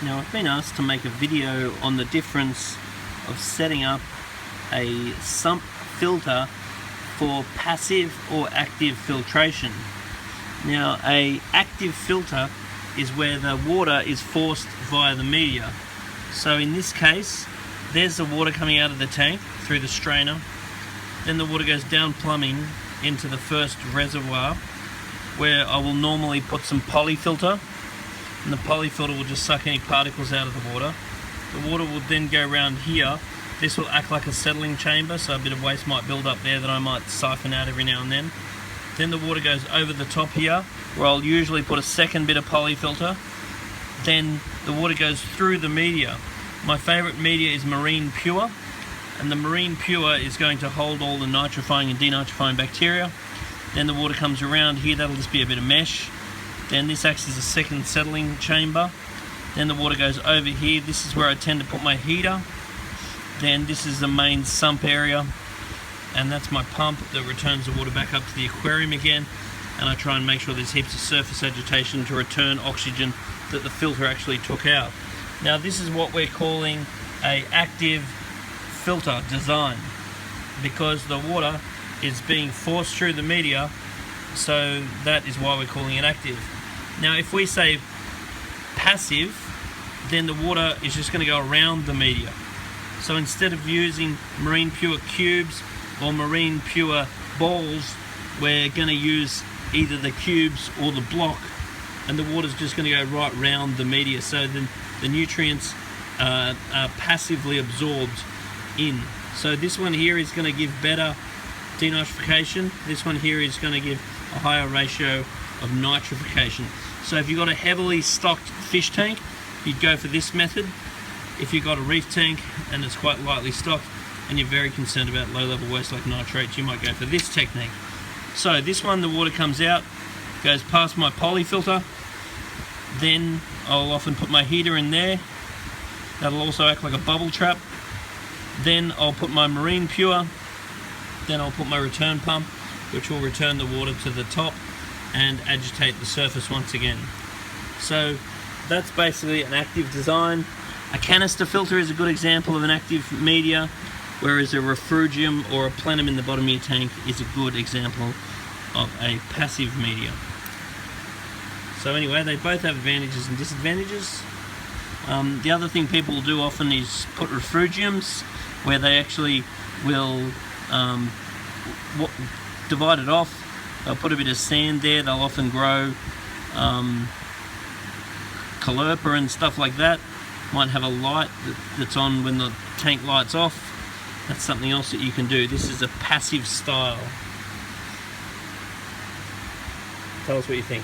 Now I've been asked to make a video on the difference of setting up a sump filter for passive or active filtration. Now a active filter is where the water is forced via the media. So in this case, there's the water coming out of the tank through the strainer. Then the water goes down plumbing into the first reservoir, where I will normally put some polyfilter, and the polyfilter will just suck any particles out of the water. The water will then go around here. This will act like a settling chamber, so a bit of waste might build up there that I might siphon out every now and then. Then the water goes over the top here, where I'll usually put a second bit of polyfilter. Then the water goes through the media. My favourite media is Marine Pure, and the Marine Pure is going to hold all the nitrifying and denitrifying bacteria. Then the water comes around here, that'll just be a bit of mesh. Then this acts as a second settling chamber. Then the water goes over here. This is where I tend to put my heater. Then this is the main sump area, and that's my pump that returns the water back up to the aquarium again. And I try and make sure there's heaps of surface agitation to return oxygen that the filter actually took out. Now this is what we're calling a active filter design, because the water is being forced through the media, so that is why we're calling it active. Now if we say passive, then the water is just going to go around the media. So instead of using Marine Pure cubes or Marine Pure balls, we're going to use either the cubes or the block, and the water's just going to go right round the media, so then the nutrients are passively absorbed in. So this one here is going to give better denitrification. This one here is going to give a higher ratio of nitrification. So if you've got a heavily stocked fish tank, you'd go for this method. If you've got a reef tank and it's quite lightly stocked and you're very concerned about low level waste like nitrates, you might go for this technique. So this one, the water comes out, goes past my polyfilter, then I'll often put my heater in there. That'll also act like a bubble trap. Then I'll put my Marine Pure, then I'll put my return pump, which will return the water to the top and agitate the surface once again. So that's basically an active design. A canister filter is a good example of an active media, whereas a refugium or a plenum in the bottom of your tank is a good example of a passive media. So anyway, they both have advantages and disadvantages. The other thing people will do often is put refugiums, where they actually will divide it off. They'll put a bit of sand there. They'll often grow caulerpa and stuff like that. Might have a light that's on when the tank light's off. That's something else that you can do. This is a passive style. Tell us what you think.